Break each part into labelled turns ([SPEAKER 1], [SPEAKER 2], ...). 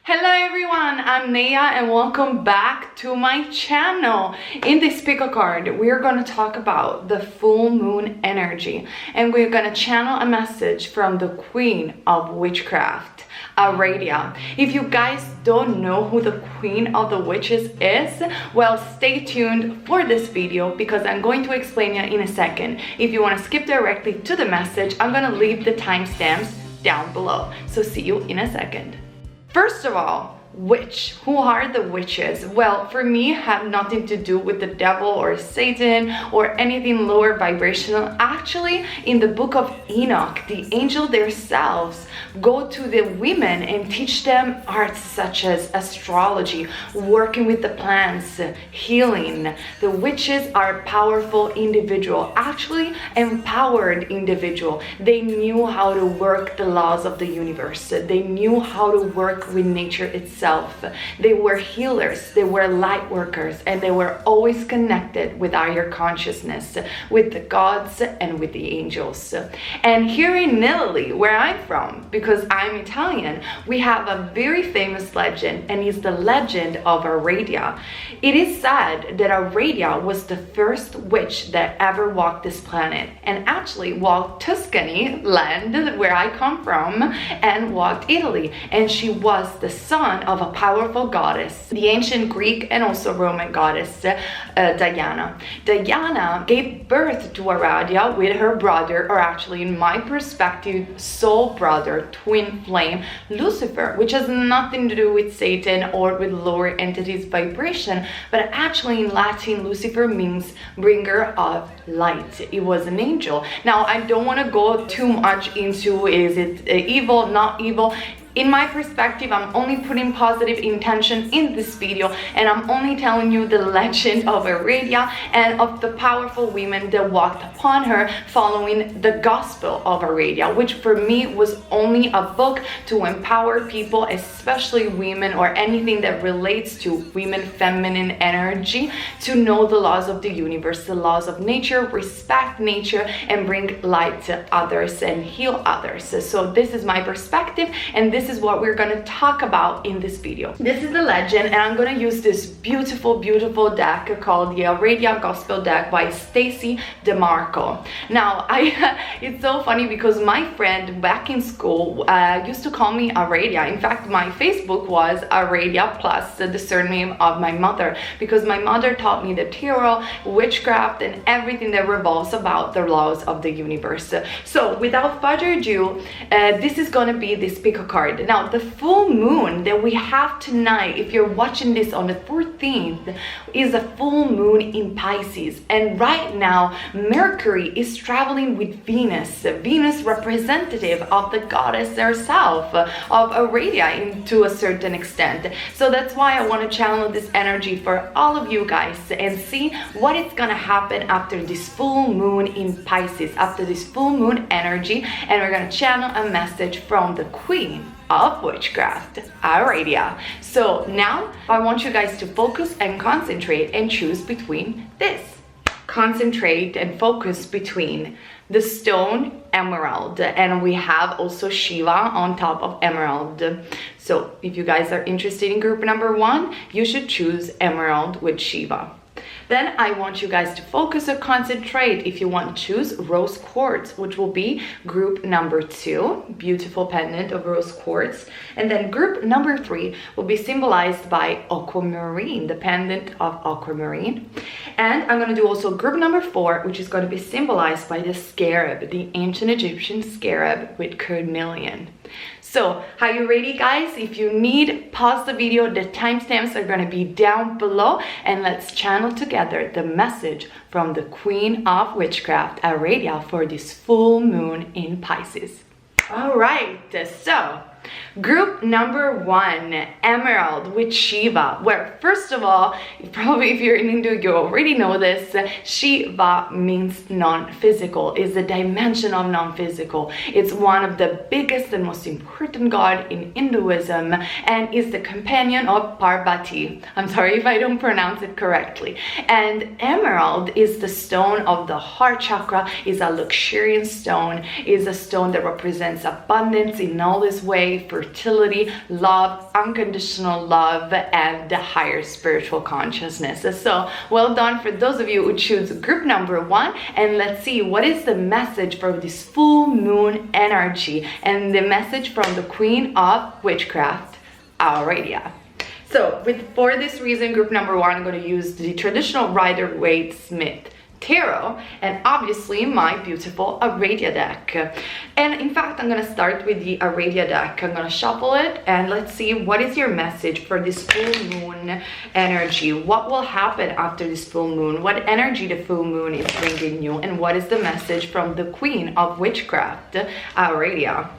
[SPEAKER 1] Hello everyone, I'm Nea and welcome back to my channel. In this pickle card, we're going to talk about the full moon energy and we're going to channel a message from the Queen of Witchcraft, Aradia. If you guys don't know who the Queen of the Witches is, well, stay tuned for this video because I'm going to explain it in a second. If you want to skip directly to the message, I'm going to leave the timestamps down below. So see you in a second. First of all, witch. Who are the witches? Well, for me, have nothing to do with the devil or Satan or anything lower vibrational. Actually, in the book of Enoch, the angel themselves go to the women and teach them arts such as astrology, working with the plants, healing. The witches are powerful individual, actually empowered individual. They knew how to work the laws of the universe. They knew how to work with nature itself. They were healers, they were light workers, and they were always connected with higher consciousness, with the gods and with the angels. And here in Italy, where I'm from, because I'm Italian, we have a very famous legend, and it's the legend of Aradia. It is said that Aradia was the first witch that ever walked this planet, and actually walked Tuscany land, where I come from, and walked Italy, and she was the son of a powerful goddess, the ancient Greek and also Roman goddess Diana. Diana gave birth to Aradia with her brother, or actually in my perspective, soul brother, twin flame, Lucifer, which has nothing to do with Satan or with lower entities vibration, but actually in Latin, Lucifer means bringer of light. It was an angel. Now, I don't want to go too much into is it evil, not evil. In my perspective, I'm only putting positive intention in this video, and I'm only telling you the legend of Aradia and of the powerful women that walked upon her following the gospel of Aradia, which for me was only a book to empower people, especially women or anything that relates to women feminine energy, to know the laws of the universe, the laws of nature, respect nature, and bring light to others and heal others. So this is my perspective, and this is what we're going to talk about in this video. This is the legend, and I'm going to use this beautiful deck called the Aradia Gospel deck by Stacy DeMarco. Now, it's so funny because my friend back in school used to call me Aradia. In fact, my Facebook was Aradia plus the surname of my mother, because my mother taught me the tarot, witchcraft, and everything that revolves about the laws of the universe. So without further ado, this is going to be this pickle card. Now, the full moon that we have tonight, if you're watching this on the 14th, is a full moon in Pisces. And right now, Mercury is traveling with Venus. Venus representative of the goddess herself, of Aradia to a certain extent. So that's why I want to channel this energy for all of you guys and see what is going to happen after this full moon in Pisces, after this full moon energy. And we're going to channel a message from the Queen of Witchcraft, Aradia. So now I want you guys to focus and concentrate and choose between this. Concentrate and focus between the stone emerald, and we have also Shiva on top of emerald. So if you guys are interested in group number 1, you should choose emerald with Shiva. Then I want you guys to focus or concentrate if you want to choose rose quartz, which will be group number 2, beautiful pendant of rose quartz. And then group number 3 will be symbolized by aquamarine, the pendant of aquamarine. And I'm going to do also group number 4, which is going to be symbolized by the scarab, the ancient Egyptian scarab with Cornelian. So, are you ready, guys? If you need, pause the video. The timestamps are going to be down below, and let's channel together the message from the Queen of Witchcraft, Aradia, for this full moon in Pisces. All right, so group number 1, emerald with Shiva, where first of all, probably if you're in Hindu, you already know this. Shiva means non-physical, is the dimension of non-physical. It's one of the biggest and most important god in Hinduism, and is the companion of Parvati. I'm sorry if I don't pronounce it correctly. And emerald is the stone of the heart chakra, is a luxuriant stone, is a stone that represents abundance in all its ways, joy, fertility, love, unconditional love, and the higher spiritual consciousness. So well done for those of you who choose group number 1. And let's see what is the message for this full moon energy, and the message from the Queen of Witchcraft, Aurelia. So for this reason, group number 1, I'm going to use the traditional Rider-Waite-Smith Tarot, and obviously my beautiful Aurelia deck. And in fact, I'm gonna start with the Aurelia deck. I'm gonna shuffle it, and let's see what is your message for this full moon energy. What will happen after this full moon? What energy the full moon is bringing you, and what is the message from the Queen of Witchcraft, Aurelia?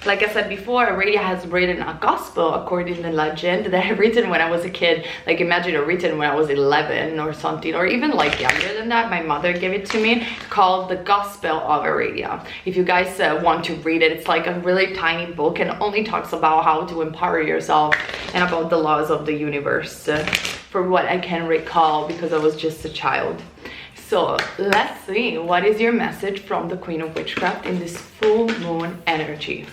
[SPEAKER 1] Like I said before, Aurelia has written a gospel according to legend that I written when I was a kid. Like imagine I written when I was 11 or something, or even like younger than that. My mother gave it to me, called The Gospel of Aurelia. If you guys want to read it, it's like a really tiny book and only talks about how to empower yourself and about the laws of the universe, for what I can recall, because I was just a child. So let's see, what is your message from the Queen of Witchcraft in this full moon energy?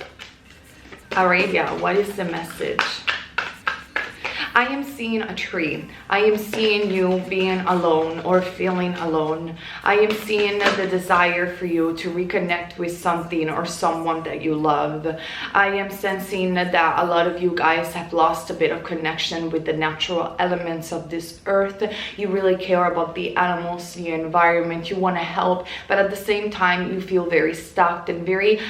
[SPEAKER 1] Aurelia, what is the message? I am seeing a tree. I am seeing you being alone or feeling alone. I am seeing the desire for you to reconnect with something or someone that you love. I am sensing that a lot of you guys have lost a bit of connection with the natural elements of this earth. You really care about the animals, the environment. You want to help, but at the same time, you feel very stuck and very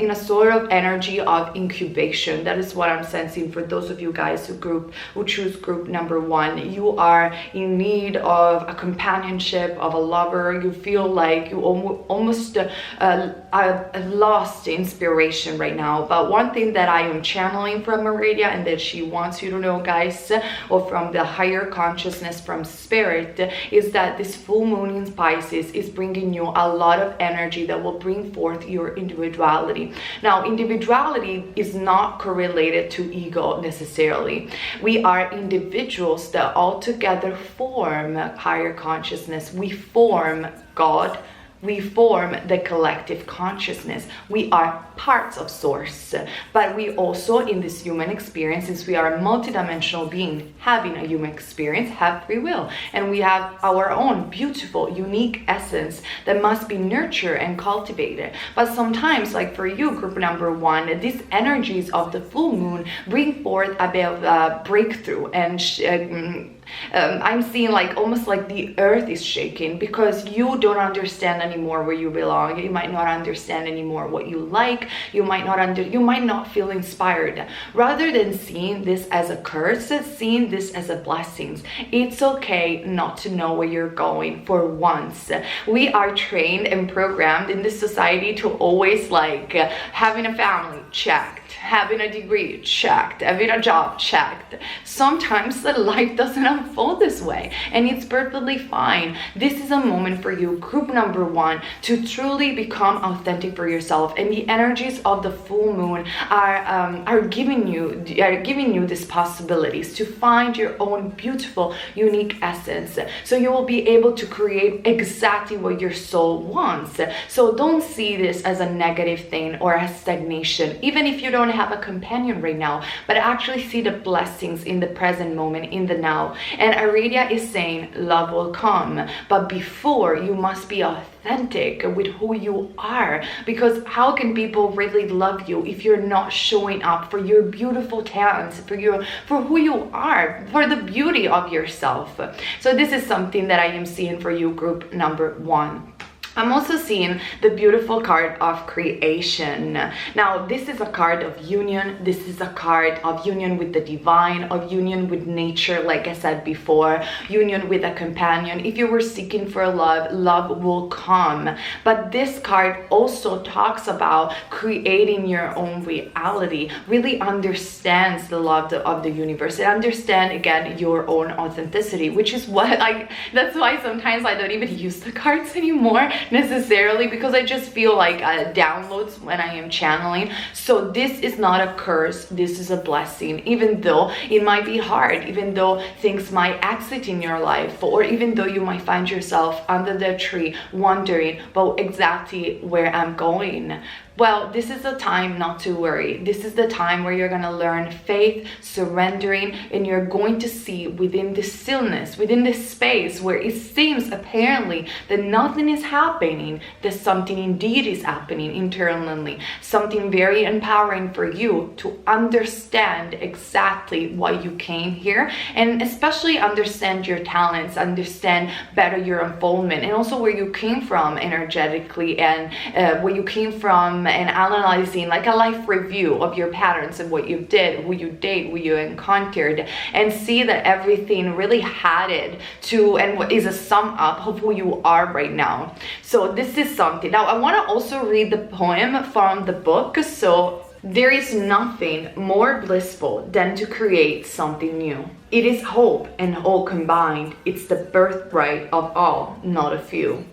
[SPEAKER 1] in a sort of energy of incubation. That is what I'm sensing for those of you guys who choose group number 1. You are in need of a companionship, of a lover. You feel like you almost are lost inspiration right now. But one thing that I am channeling from Aurelia, and that she wants you to know, guys, or from the higher consciousness, from spirit, is that this full moon in Pisces is bringing you a lot of energy that will bring forth your individuality. Now, individuality is not correlated to ego necessarily. We are individuals that all together form higher consciousness. We form God. We form the collective consciousness. We are parts of source, but we also, in this human experience, since we are a multidimensional being having a human experience, have free will, and we have our own beautiful, unique essence that must be nurtured and cultivated. But sometimes, like for you, group number 1, these energies of the full moon bring forth a bit of breakthrough, and I'm seeing like almost like the earth is shaking, because you don't understand anymore where you belong. You might not understand anymore what you like. You might not feel inspired. Rather than seeing this as a curse, seeing this as a blessing. It's okay not to know where you're going for once. We are trained and programmed in this society to always like having a family, checked, having a degree, checked, having a job, checked. Sometimes the life doesn't unfold this way, and it's perfectly fine. This is a moment for you, group number 1, to truly become authentic for yourself, and the energies of the full moon are giving you these possibilities to find your own beautiful, unique essence, so you will be able to create exactly what your soul wants. So don't see this as a negative thing or as stagnation, even if you don't have a companion right now, but actually see the blessings in the present moment, in the now. And Aurelia is saying love will come, but before, you must be authentic with who you are, because how can people really love you if you're not showing up for your beautiful talents, for who you are, for the beauty of yourself? So this is something that I am seeing for you, group number 1. I'm also seeing the beautiful card of creation. Now, this is a card of union. This is a card of union with the divine, of union with nature, like I said before, union with a companion. If you were seeking for love, love will come. But this card also talks about creating your own reality, really understands the love of the universe, and understand, again, your own authenticity, which is what that's why sometimes I don't even use the cards anymore necessarily, because I just feel like downloads when I am channeling. So this is not a curse, this is a blessing, even though it might be hard, even though things might exit in your life, or even though you might find yourself under the tree wondering about exactly where I'm going. well, this is the time not to worry. This is the time where you're going to learn faith, surrendering, and you're going to see within this stillness, within this space where it seems apparently that nothing is happening, that something indeed is happening internally, something very empowering for you to understand exactly why you came here, and especially understand your talents, understand better your unfoldment, and also where you came from energetically, and where you came from, and analyzing like a life review of your patterns and what you did, who you date, who you encountered, and see that everything really added to and what is a sum up of who you are right now. So this is something. Now I want to also read the poem from the book. So there is nothing more blissful than to create something new. It is hope and all combined. It's the birthright of all, not a few.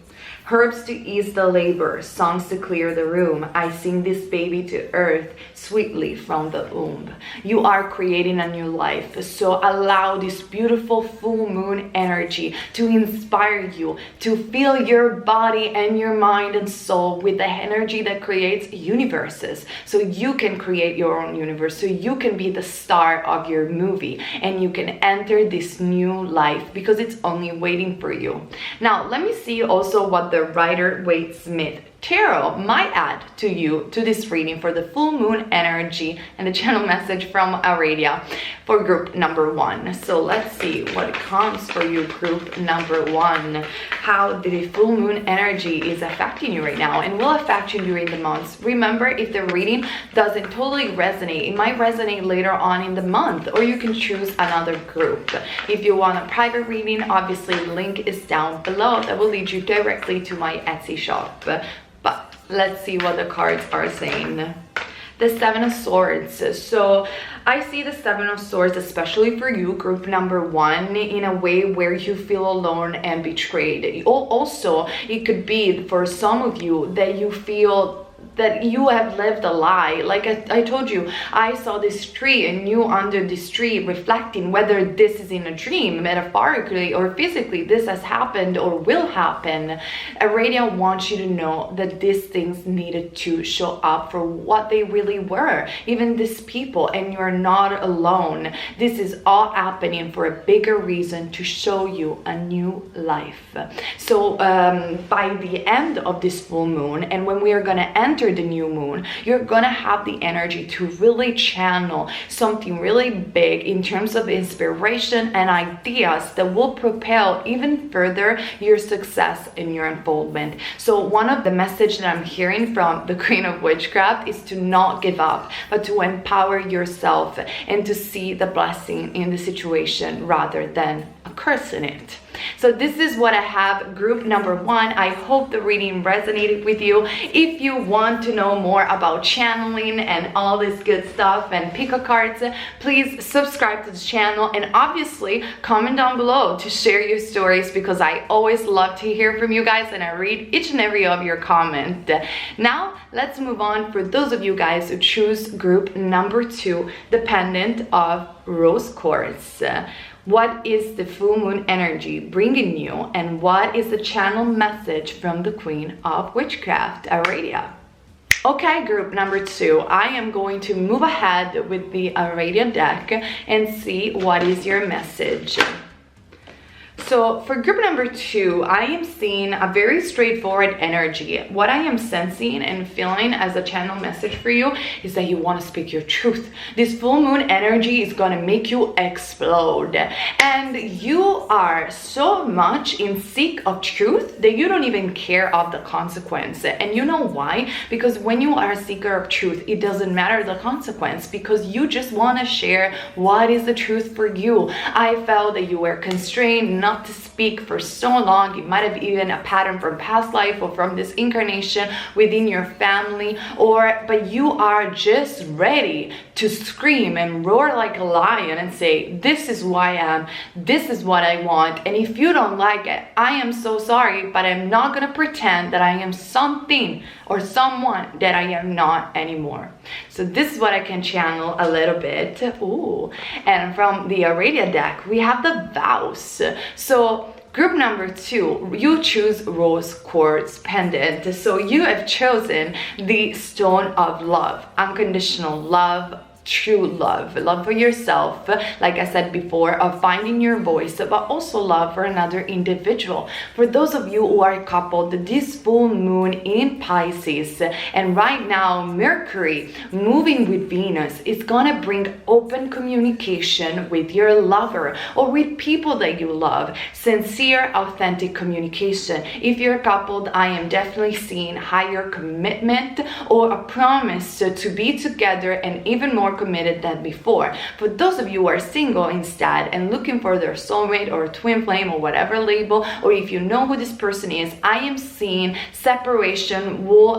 [SPEAKER 1] Herbs to ease the labor, songs to clear the room. I sing this baby to earth sweetly from the womb. You are creating a new life, so allow this beautiful full moon energy to inspire you to fill your body and your mind and soul with the energy that creates universes, so you can create your own universe, so you can be the star of your movie and you can enter this new life because it's only waiting for you. Now let me see also what the Rider-Waite-Smith Tarot might add to you to this reading for the full moon energy and the channel message from Aurelia for group number 1. So let's see what comes for you, group number 1. How the full moon energy is affecting you right now and will affect you during the months. Remember, if the reading doesn't totally resonate, it might resonate later on in the month, or you can choose another group. If you want a private reading, obviously the link is down below that will lead you directly to my Etsy shop. But let's see what the cards are saying. The Seven of Swords. So I see the Seven of Swords, especially for you, group number 1, in a way where you feel alone and betrayed. Also, it could be for some of you that you feel that you have lived a lie. Like I told you, I saw this tree and you under this tree reflecting whether this is in a dream, metaphorically or physically, this has happened or will happen. Aurelia wants you to know that these things needed to show up for what they really were, even these people, and you're not alone. This is all happening for a bigger reason, to show you a new life. So by the end of this full moon, and when we are going to enter the new moon, you're gonna have the energy to really channel something really big in terms of inspiration and ideas that will propel even further your success in your unfoldment. So one of the messages that I'm hearing from the Queen of Witchcraft is to not give up, but to empower yourself and to see the blessing in the situation rather than a curse in it. So this is what I have, group number 1. I hope the reading resonated with you. If you want to know more about channeling and all this good stuff and pick a cards, please subscribe to the channel, and obviously comment down below to share your stories, because I always love to hear from you guys and I read each and every of your comment. Now let's move on for those of you guys who choose group number 2, the pendant of rose quartz. What is the full moon energy bringing you, and what is the channel message from the Queen of Witchcraft, Aurelia? Okay, group number 2, I am going to move ahead with the Aurelia deck and see what is your message. So for group number 2, I am seeing a very straightforward energy. What I am sensing and feeling as a channel message for you is that you want to speak your truth. This full moon energy is going to make you explode. And you are so much in seek of truth that you don't even care of the consequence. And you know why? Because when you are a seeker of truth, it doesn't matter the consequence, because you just want to share what is the truth for you. I felt that you were constrained not to speak for so long. It might have even a pattern from past life or from this incarnation within your family, but you are just ready to scream and roar like a lion and say, this is who I am, this is what I want, and if you don't like it, I am so sorry, but I'm not gonna pretend that I am something or someone that I am not anymore. So this is what I can channel a little bit. Ooh. And from the Aurelia deck, we have the vows. So Group number 2, you choose rose quartz pendant. So you have chosen the stone of love, unconditional love, true love for yourself, like I said before, of finding your voice, but also love for another individual. For those of you who are coupled, this full moon in Pisces, and right now Mercury moving with Venus, is gonna bring open communication with your lover or with people that you love. Sincere, authentic communication. If you're coupled, I am definitely seeing higher commitment or a promise to be together and even more committed than before. For those of you who are single instead and looking for their soulmate or twin flame or whatever label, or if you know who this person is, I am seeing separation will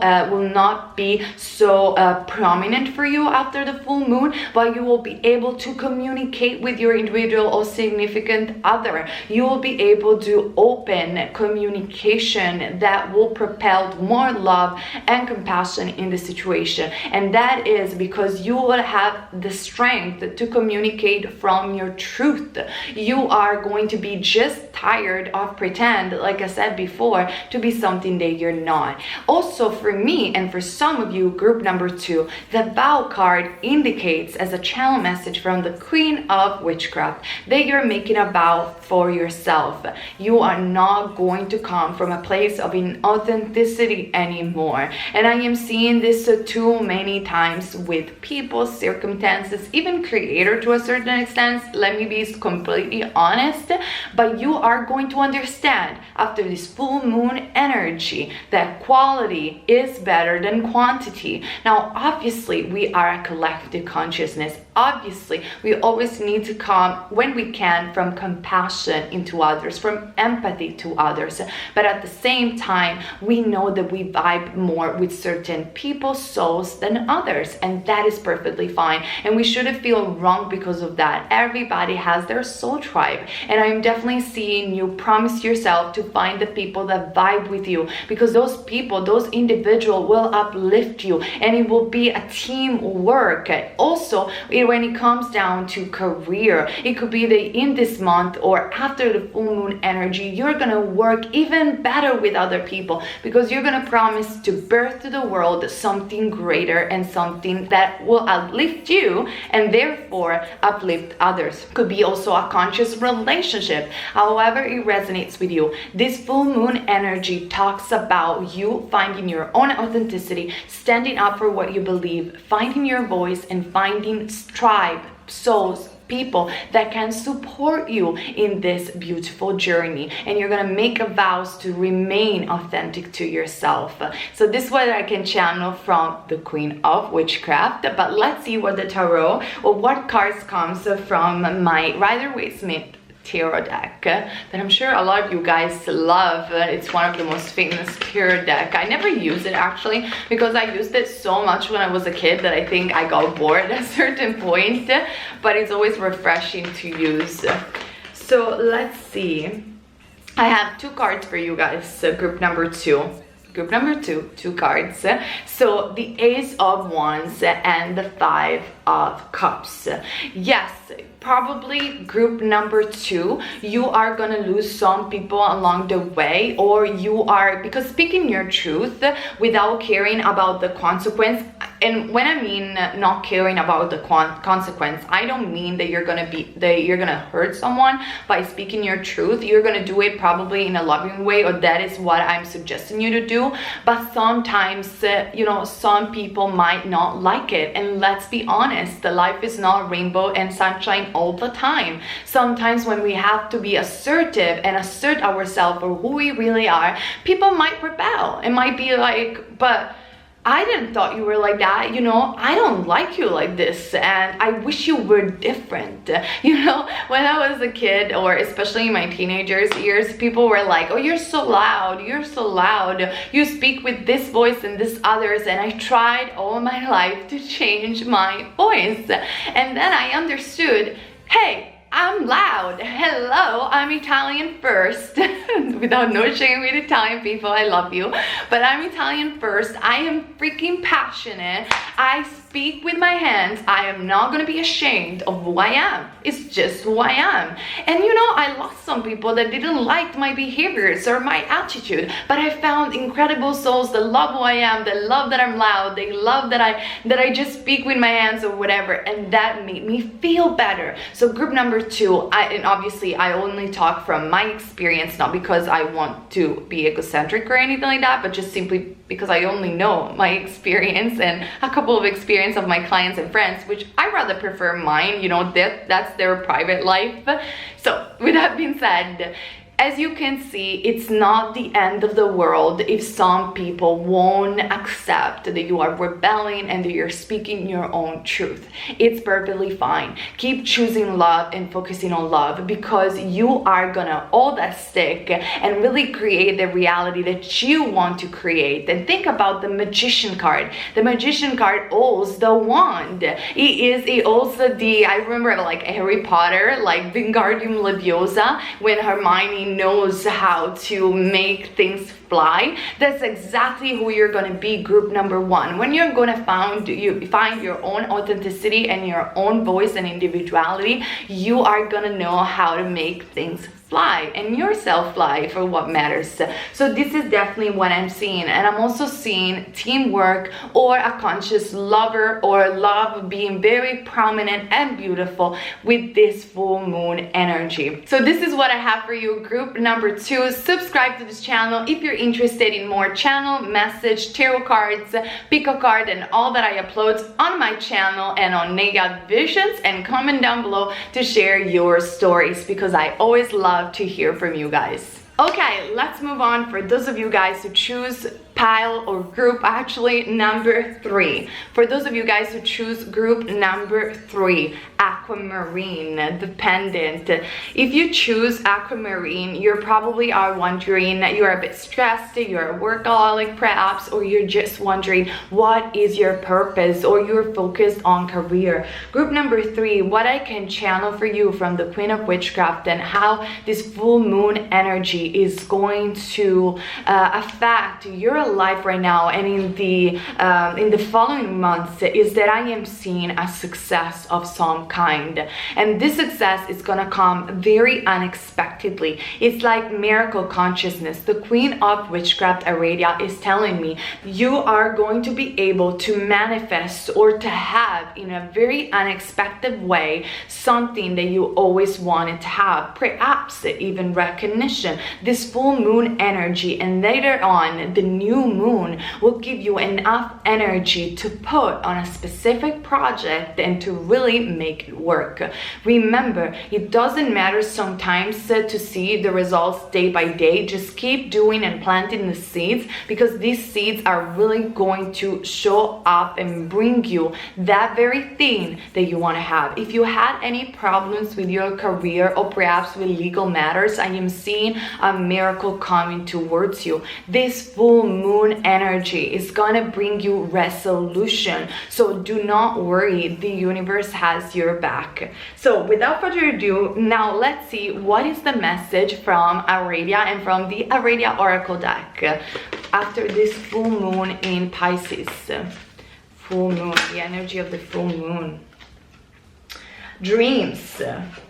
[SPEAKER 1] not be so prominent for you after the full moon, but you will be able to communicate with your individual or significant other. You will be able to open communication that will propel more love and compassion in the situation, and that is because you will have the strength to communicate from your truth. You are going to be just tired of pretend, like I said before, to be something that you're not. Also for me and for some of you, group number 2, the vow card indicates as a channel message from the Queen of Witchcraft that you're making a vow for yourself. You are not going to come from a place of inauthenticity anymore, and I am seeing this too many times with people, circumstances, even creator to a certain extent. Let me be completely honest, but you are going to understand after this full moon energy that quality is better than quantity. Now obviously we are a collective consciousness. Obviously we always need to come when we can from compassion into others, from empathy to others, but at the same time we know that we vibe more with certain people, souls than others, and that is perfectly fine, and we shouldn't feel wrong because of that. Everybody has their soul tribe, and I'm definitely seeing you promise yourself to find the people that vibe with you, because those people, those individuals will uplift you, and it will be a teamwork. Also, when it comes down to career, it could be that in this month or after the full moon energy, you're gonna work even better with other people, because you're gonna promise to birth to the world something greater and something that will uplift you and therefore uplift others. Could be also a conscious relationship, however it resonates with you. This full moon energy talks about you finding your own authenticity, standing up for what you believe, finding your voice, and finding tribe, souls, people that can support you in this beautiful journey, and you're gonna make a vows to remain authentic to yourself. So this is what I can channel from the Queen of Witchcraft, but let's see what the tarot or what cards comes from my Rider-Waite-Smith tarot deck that I'm sure a lot of you guys love. It's one of the most famous tarot deck. I never use it actually because I used it so much when I was a kid that I think I got bored at a certain point, but it's always refreshing to use. So let's see. I have 2 cards for you guys, group number 2. Group number 2, 2 cards. So the Ace of Wands and the 5 of Cups. Yes, probably group number 2, you are gonna lose some people along the way, or you are, because speaking your truth without caring about the consequence. And when I mean not caring about the consequence, I don't mean that you're gonna hurt someone by speaking your truth. You're gonna do it probably in a loving way, or that is what I'm suggesting you to do. But sometimes, you know, some people might not like it. And let's be honest, the life is not rainbow and sunshine all the time. Sometimes when we have to be assertive and assert ourselves for who we really are, people might rebel. It might be like, but I didn't thought you were like that, you know, I don't like you like this, and I wish you were different. You know, when I was a kid, or especially in my teenagers years, people were like, oh, you're so loud, you speak with this voice and this others, and I tried all my life to change my voice, and then I understood, hey, I'm loud. Hello, I'm Italian first. Without no shame with Italian people, I love you. But I'm Italian first. I am freaking passionate. I speak with my hands, I am not going to be ashamed of who I am. It's just who I am. And you know, I lost some people that didn't like my behaviors or my attitude, but I found incredible souls that love who I am, that love that I'm loud, they love that I just speak with my hands or whatever, and that made me feel better. So group number 2, and obviously I only talk from my experience, not because I want to be egocentric or anything like that, but just simply because I only know my experience and a couple of experience of my clients and friends, which I rather prefer mine, you know, that's their private life. So with that being said, as you can see, it's not the end of the world if some people won't accept that you are rebelling and that you're speaking your own truth. It's perfectly fine. Keep choosing love and focusing on love, because you are gonna hold that stick and really create the reality that you want to create. And think about the Magician card. The Magician card holds the wand. It holds I remember like Harry Potter, like Wingardium Leviosa, when Hermione knows how to make things fly. That's exactly who you're going to be, group number 1. When you're going to find your own authenticity and your own voice and individuality, you are going to know how to make things fly and yourself fly for what matters. So this is definitely what I'm seeing, and I'm also seeing teamwork or a conscious lover or love being very prominent and beautiful with this full moon energy. So this is what I have for you, group number 2. Subscribe to this channel if you're interested in more channel message, tarot cards, pick a card, and all that I upload on my channel and on Naya Visions, and comment down below to share your stories, because I always love to hear from you guys. Okay, let's move on. For those of you guys who choose pile or group, actually number 3. For those of you guys who choose group number 3, Aquamarine, the pendant. If you choose Aquamarine, you probably are wondering, you're a bit stressed, you're a workaholic perhaps, or you're just wondering what is your purpose, or you're focused on career. Group number 3, what I can channel for you from the Queen of Witchcraft, and how this full moon energy is going to affect your life right now and in the following months, is that I am seeing a success of some kind, and this success is gonna come very unexpectedly. It's like miracle consciousness. The Queen of Witchcraft Aradia is telling me you are going to be able to manifest or to have in a very unexpected way something that you always wanted to have, perhaps even recognition. This full moon energy, and later on the new moon, will give you enough energy to put on a specific project and to really make it work. Remember, it doesn't matter sometimes to see the results day by day. Just keep doing and planting the seeds, because these seeds are really going to show up and bring you that very thing that you want to have. If you had any problems with your career or perhaps with legal matters, I am seeing a miracle coming towards you. This full moon energy is gonna bring you resolution, so do not worry, the universe has your back. So without further ado, now let's see what is the message from Aradia and from the Aradia Oracle deck after this full moon in Pisces. Full moon, the energy of the full moon. Dreams,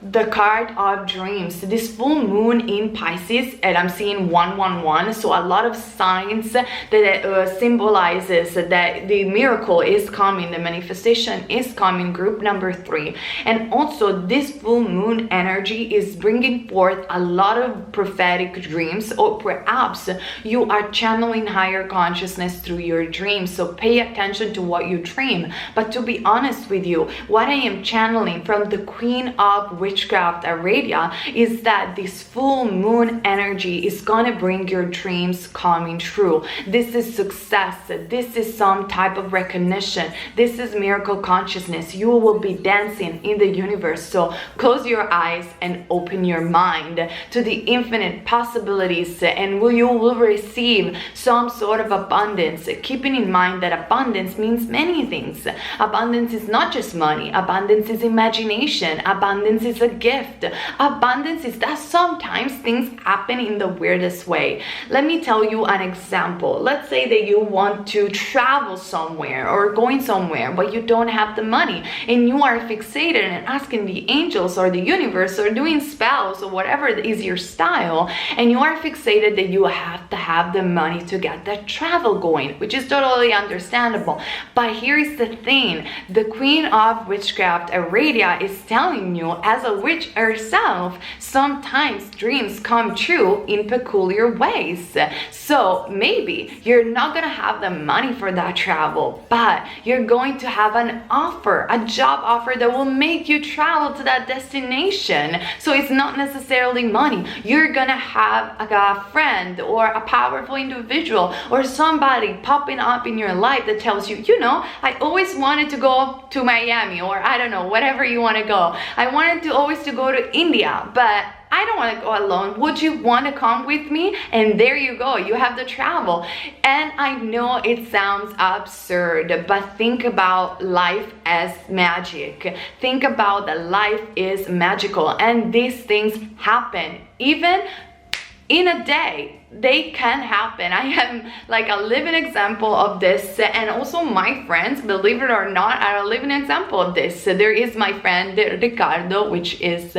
[SPEAKER 1] the card of dreams. This full moon in Pisces, and I'm seeing 111, so a lot of signs that symbolizes that the miracle is coming, the manifestation is coming, group number 3. And also this full moon energy is bringing forth a lot of prophetic dreams, or perhaps you are channeling higher consciousness through your dreams, so pay attention to what you dream. But to be honest with you, what I am channeling from the Queen of Witchcraft Aradia is that this full moon energy is gonna bring your dreams coming true. This is success, this is some type of recognition, this is miracle consciousness. You will be dancing in the universe, so close your eyes and open your mind to the infinite possibilities, and you will receive some sort of abundance, keeping in mind that abundance means many things. Abundance is not just money, abundance is imagination. imagination. Abundance is a gift. Abundance is that sometimes things happen in the weirdest way. Let me tell you an example. Let's say that you want to travel somewhere or going somewhere, but you don't have the money, and you are fixated and asking the angels or the universe or doing spells or whatever is your style, and you are fixated that you have to have the money to get that travel going, which is totally understandable. But here is the thing. The Queen of Witchcraft, Aradia, is telling you, as a witch herself, sometimes dreams come true in peculiar ways. So maybe you're not gonna have the money for that travel, but you're going to have an offer, a job offer that will make you travel to that destination. So it's not necessarily money. You're gonna have a friend or a powerful individual or somebody popping up in your life that tells you, you know, I always wanted to go to Miami, or I don't know, whatever you want to go. I wanted to always to go to India, but I don't want to go alone. Would you want to come with me? And there you go. You have the travel. And I know it sounds absurd, but think about life as magic. Think about that life is magical, and these things happen even in a day. They can happen. I am like a living example of this, and also my friends, believe it or not, are a living example of this. There is my friend Ricardo, which is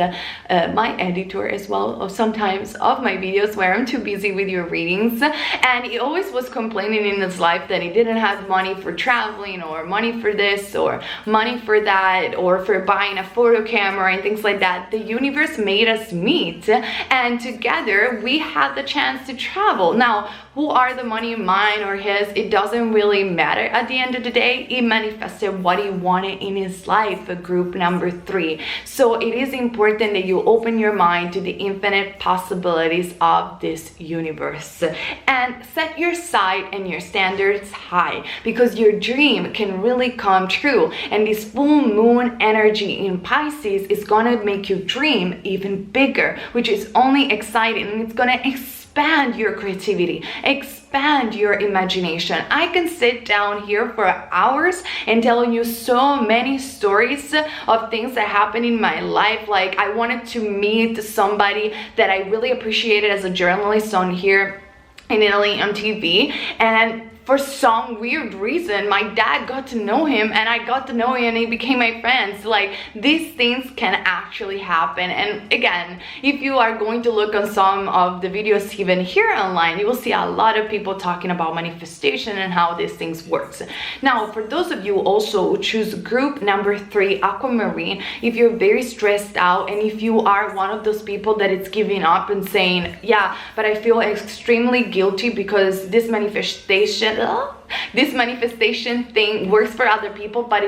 [SPEAKER 1] my editor as well of sometimes of my videos where I'm too busy with your readings, and he always was complaining in his life that he didn't have money for traveling, or money for this, or money for that, or for buying a photo camera and things like that. The universe made us meet, and together we had the chance to travel. Now, who are the money, mine or his? It doesn't really matter. At the end of the day, he manifested what he wanted in his life, group number 3. So it is important that you open your mind to the infinite possibilities of this universe and set your sight and your standards high, because your dream can really come true. And this full moon energy in Pisces is gonna make you dream even bigger, which is only exciting, and it's gonna expand your creativity, expand your imagination. I can sit down here for hours and telling you so many stories of things that happened in my life. Like, I wanted to meet somebody that I really appreciated as a journalist on here in Italy on TV, and for some weird reason my dad got to know him, and I got to know him, and he became my friend. So like, these things can actually happen. And again, if you are going to look on some of the videos even here online, you will see a lot of people talking about manifestation and how these things works. Now, for those of you also who choose group number 3, Aquamarine, if you're very stressed out, and if you are one of those people that is giving up and saying, yeah, but I feel extremely guilty because this manifestation thing works for other people, but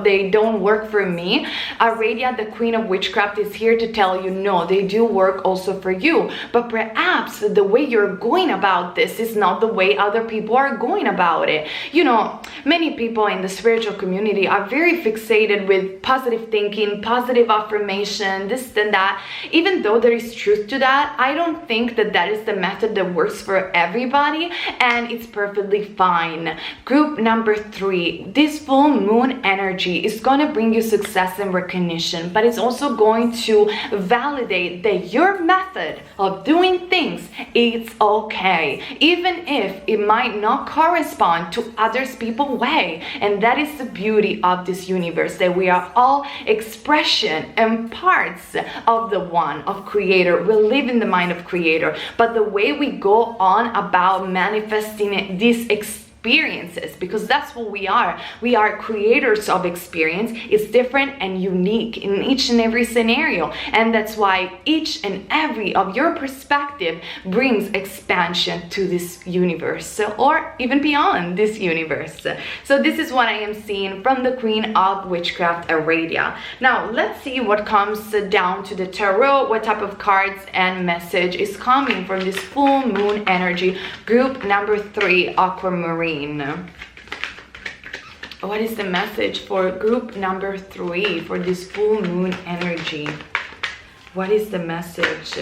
[SPEAKER 1] they don't work for me. Aradia, the Queen of Witchcraft, is here to tell you, no, they do work also for you, but perhaps the way you're going about this is not the way other people are going about it. You know, many people in the spiritual community are very fixated with positive thinking, positive affirmation, this and that. Even though there is truth to that, I don't think that that is the method that works for everybody, and it's perfectly fine. Group number 3, this full moon energy is going to bring you success and recognition, but it's also going to validate that your method of doing things is okay, even if it might not correspond to others people's way. And that is the beauty of this universe, that we are all expression and parts of the one, of creator. We live in the mind of creator, but the way we go on about manifesting these experiences, because that's what we are creators of experience, is different and unique in each and every scenario. And that's why each and every of your perspective brings expansion to this universe, or even beyond this universe. So this is what I am seeing from the Queen of Witchcraft, Aradia. Now let's see what comes down to the tarot, what type of cards and message is coming from this full moon energy, group number 3, Aquamarine. What is the message for group number 3 for this full moon energy? What is the message?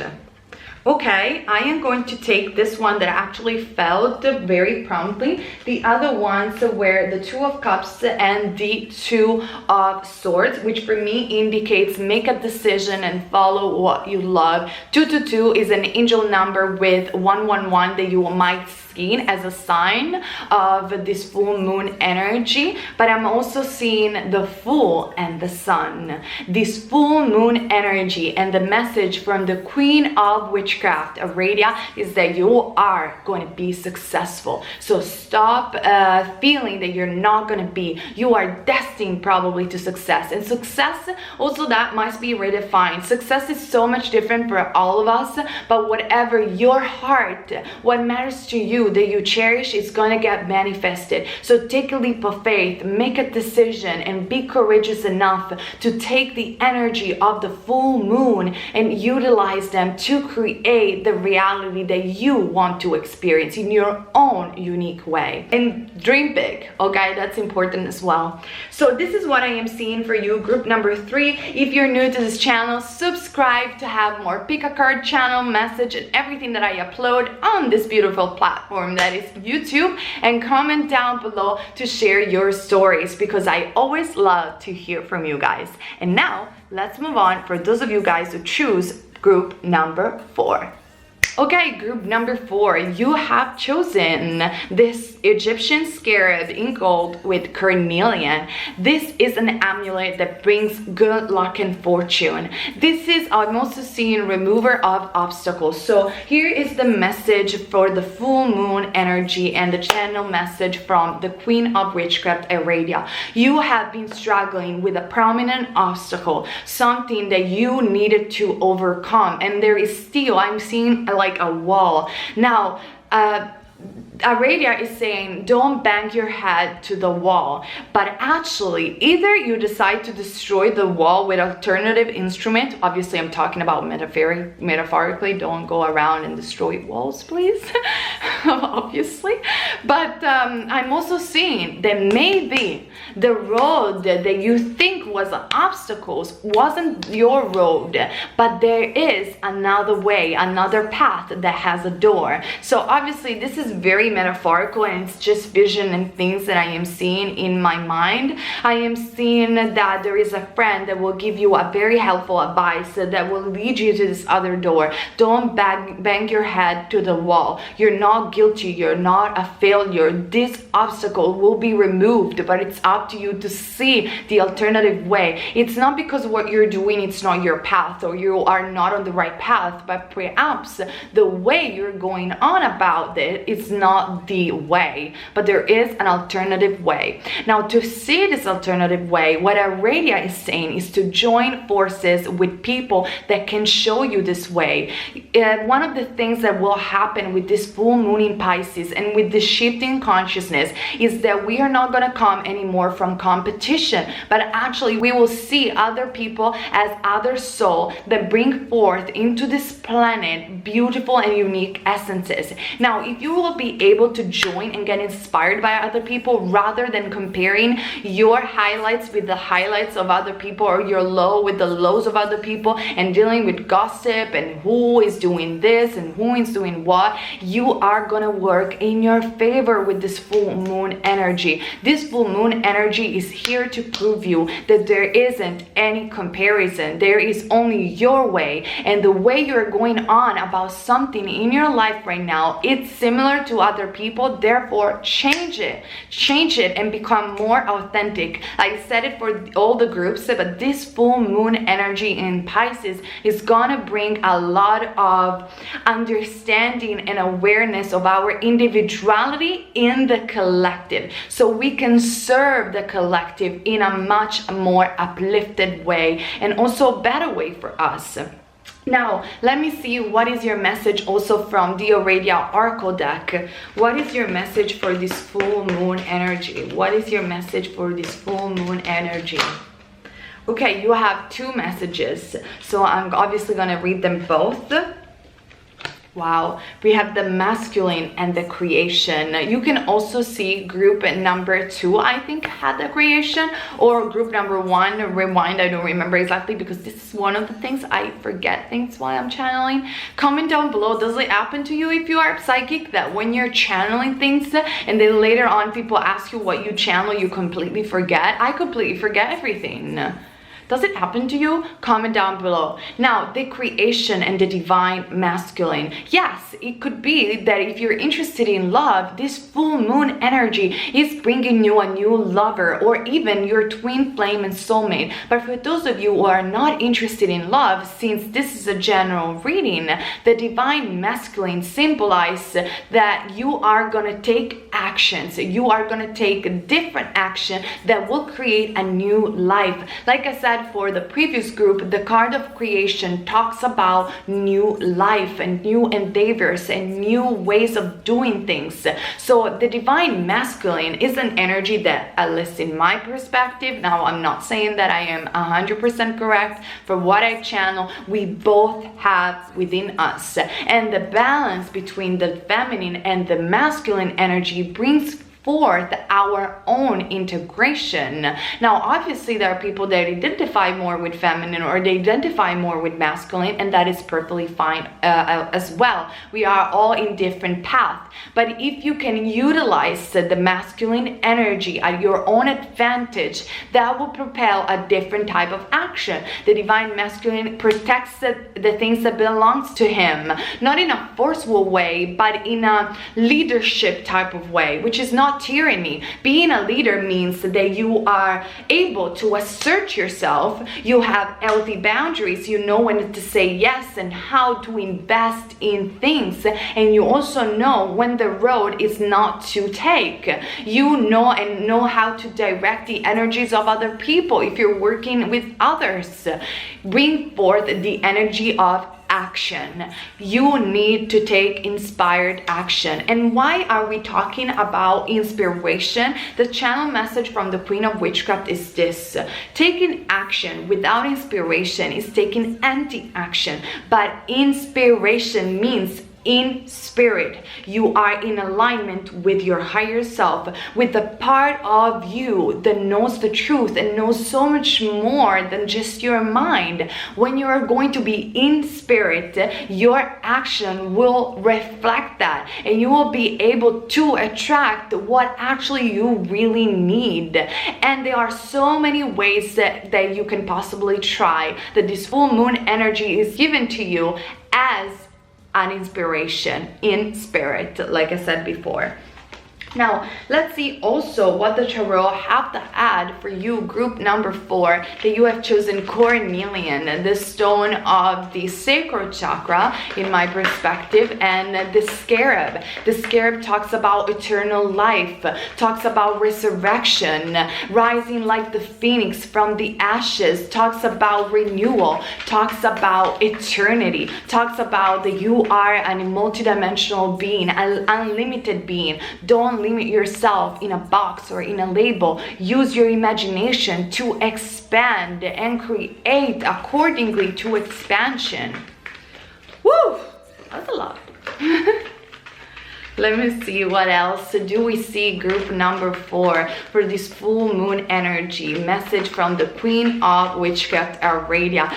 [SPEAKER 1] Okay, I am going to take this one that actually felt very promptly. The other ones were the Two of Cups and the Two of Swords, which for me indicates make a decision and follow what you love. 222 is an angel number with 111 that you might see as a sign of this full moon energy, but I'm also seeing the Fool and the Sun. This full moon energy and the message from the Queen of Witchcraft, Aradia, is that you are going to be successful. So stop feeling that you're not going to be. You are destined probably to success. And success, also that must be redefined. Success is so much different for all of us, but whatever your heart, what matters to you, that you cherish, is going to get manifested. So take a leap of faith, make a decision, and be courageous enough to take the energy of the full moon and utilize them to create the reality that you want to experience in your own unique way. And dream big, okay? That's important as well. So this is what I am seeing for you, group number 3. If you're new to this channel, subscribe to have more pick a card channel, message, and everything that I upload on this beautiful platform that is YouTube, and comment down below to share your stories, because I always love to hear from you guys. And now let's move on for those of you guys who choose group number 4. Okay, group number 4, you have chosen this Egyptian scarab in gold with Cornelian. This is an amulet that brings good luck and fortune. This is, I'm also seeing, remover of obstacles. So here is the message for the full moon energy and the channel message from the Queen of Witchcraft, Aradia. You have been struggling with a prominent obstacle, something that you needed to overcome, and there is still, I'm seeing like a wall. Now, Aradia is saying don't bang your head to the wall, but actually either you decide to destroy the wall with alternative instrument. Obviously I'm talking about metaphorically, don't go around and destroy walls, please. Obviously, but I'm also seeing that maybe the road that you think was obstacles wasn't your road, but there is another way, another path that has a door. So obviously this is very metaphorical, and it's just vision and things that I am seeing in my mind. I am seeing that there is a friend that will give you a very helpful advice that will lead you to this other door. Don't bang your head to the wall. You're not guilty, you're not a failure. This obstacle will be removed, but it's up to you to see the alternative way. It's not because what you're doing, it's not your path, or you are not on the right path, but perhaps the way you're going on about it is not the way, but there is an alternative way. Now, to see this alternative way, what Aradia is saying is to join forces with people that can show you this way. One of the things that will happen with this full moon in Pisces and with the shifting consciousness is that we are not going to come anymore from competition, but actually we will see other people as other soul that bring forth into this planet beautiful and unique essences. Now, if you will be able to join and get inspired by other people rather than comparing your highlights with the highlights of other people, or your low with the lows of other people, and dealing with gossip and who is doing this and who is doing what, you are gonna work in your favor with this full moon energy. This full moon energy is here to prove you that there isn't any comparison. There is only your way, and the way you're going on about something in your life right now, it's similar to other people. Therefore, change it and become more authentic. I said it for all the groups, but this full moon energy in Pisces is gonna bring a lot of understanding and awareness of our individuality in the collective, so we can serve the collective in a much more uplifted way and also better way for us. Now, let me see what is your message also from the Aradia Oracle deck. What is your message for this full moon energy? What is your message for this full moon energy? Okay, you have 2 messages, so I'm obviously going to read them both. Wow, we have the masculine and the creation. You can also see group number 2, I think, had the creation, or group number 1, rewind, I don't remember exactly, because this is one of the things I forget things while I'm channeling. Comment down below, does it happen to you if you are psychic, that when you're channeling things and then later on people ask you what you channel, you completely forget? I completely forget everything. Does it happen to you? Comment down below. Now, the creation and the divine masculine. Yes, it could be that if you're interested in love, this full moon energy is bringing you a new lover, or even your twin flame and soulmate. But for those of you who are not interested in love, since this is a general reading, the divine masculine symbolizes that you are going to take actions. You are going to take different action that will create a new life. Like I said, for the previous group, the card of creation talks about new life and new endeavors and new ways of doing things. So the divine masculine is an energy that, at least in my perspective, now I'm not saying that I am 100% correct, for what I channel, we both have within us. And the balance between the feminine and the masculine energy brings forth our own integration. Now, obviously, there are people that identify more with feminine or they identify more with masculine, and that is perfectly fine as well. We are all in different paths. But if you can utilize the masculine energy at your own advantage, that will propel a different type of action. The divine masculine protects the things that belongs to him, not in a forceful way, but in a leadership type of way, which is not tyranny. Being a leader means that you are able to assert yourself, you have healthy boundaries, you know when to say yes and how to invest in things, and you also know when the road is not to take. You know how to direct the energies of other people if you're working with others. Bring forth the energy of action. You need to take inspired action. And why are we talking about inspiration? The channel message from the Queen of Witchcraft is this: taking action without inspiration is taking anti-action, but inspiration means in spirit. You are in alignment with your higher self, with the part of you that knows the truth and knows so much more than just your mind. When you are going to be in spirit, your action will reflect that, and you will be able to attract what actually you really need. And there are so many ways that you can possibly try, that this full moon energy is given to you as an inspiration in spirit, like I said before. Now, let's see also what the tarot have to add for you, group number 4, that you have chosen Cornelian, the stone of the sacral chakra, in my perspective, and the Scarab. The Scarab talks about eternal life, talks about resurrection, rising like the phoenix from the ashes, talks about renewal, talks about eternity, talks about that you are a multidimensional being, an unlimited being. Don't limit yourself in a box or in a label. Use your imagination to expand and create accordingly to expansion. Woo! That's a lot. Let me see what else do we see. Group number 4 for this full moon energy message from the Queen of Witchcraft, Aurelia.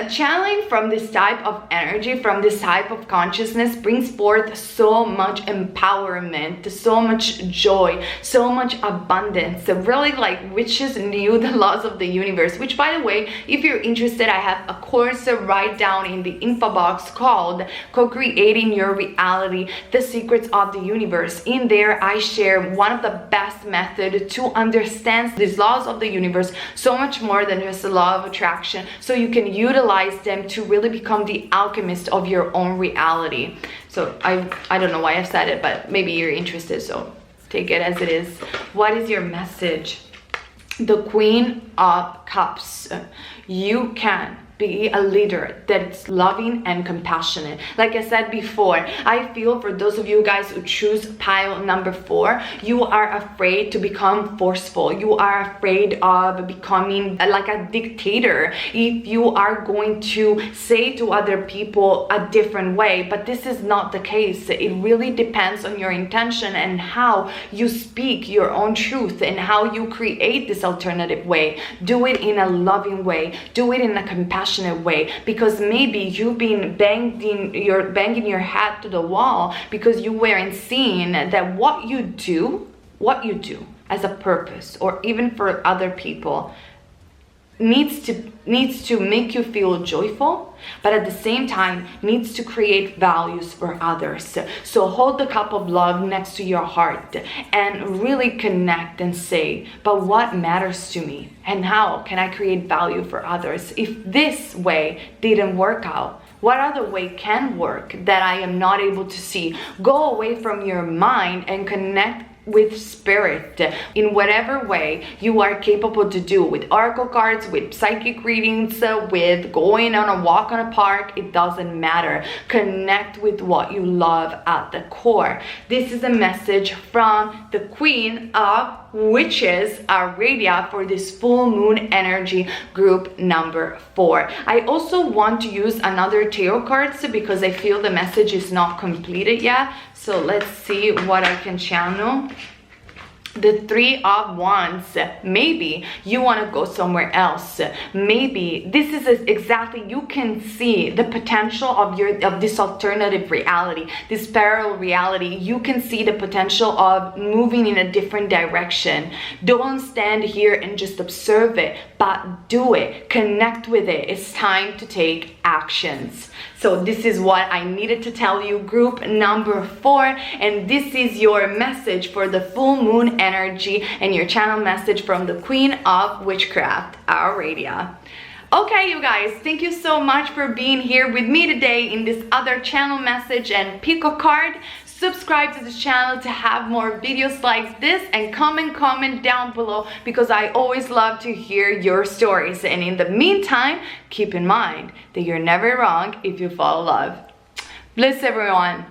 [SPEAKER 1] Channeling from this type of energy, from this type of consciousness, brings forth so much empowerment, so much joy, so much abundance. Really, like witches knew the laws of the universe, which, by the way, if you're interested, I have a course right down in the info box called Co-Creating Your Reality, The Secrets of the Universe. In there, I share one of the best methods to understand these laws of the universe, so much more than just the law of attraction, so you can utilize them to really become the alchemist of your own reality. So I don't know why I've said it, but maybe you're interested, so take it as it is. What is your message? The Queen of Cups. You can be a leader that's loving and compassionate. Like I said before, I feel for those of you guys who choose pile number 4, you are afraid to become forceful. You are afraid of becoming like a dictator if you are going to say to other people a different way. But this is not the case. It really depends on your intention and how you speak your own truth and how you create this alternative way. Do it in a loving way. Do it in a compassionate way, because maybe you've been banging your head to the wall because you weren't seeing that what you do as a purpose, or even for other people, needs to make you feel joyful, but at the same time needs to create values for others. So hold the cup of love next to your heart and really connect and say, but what matters to me and how can I create value for others? If this way didn't work out, what other way can work that I am not able to see? Go away from your mind and connect with spirit in whatever way you are capable to do, with oracle cards, with psychic readings, with going on a walk on a park. It doesn't matter. Connect with what you love at the core. This is a message from the Queen of Witches, Aradia, for this full moon energy group number 4. I also want to use another tarot cards because I feel the message is not completed yet. So let's see what I can channel. The 3 of Wands. Maybe you want to go somewhere else. Maybe this is exactly, you can see the potential of this alternative reality, this parallel reality. You can see the potential of moving in a different direction. Don't stand here and just observe it, but do it. Connect with it. It's time to take actions. So this is what I needed to tell you, group number 4, and this is your message for the full moon energy and your channel message from the Queen of Witchcraft, Aradia. Okay, you guys, thank you so much for being here with me today in this other channel message and pick a card. Subscribe to this channel to have more videos like this, and comment down below because I always love to hear your stories. And in the meantime, keep in mind that you're never wrong if you fall in love. Bless everyone.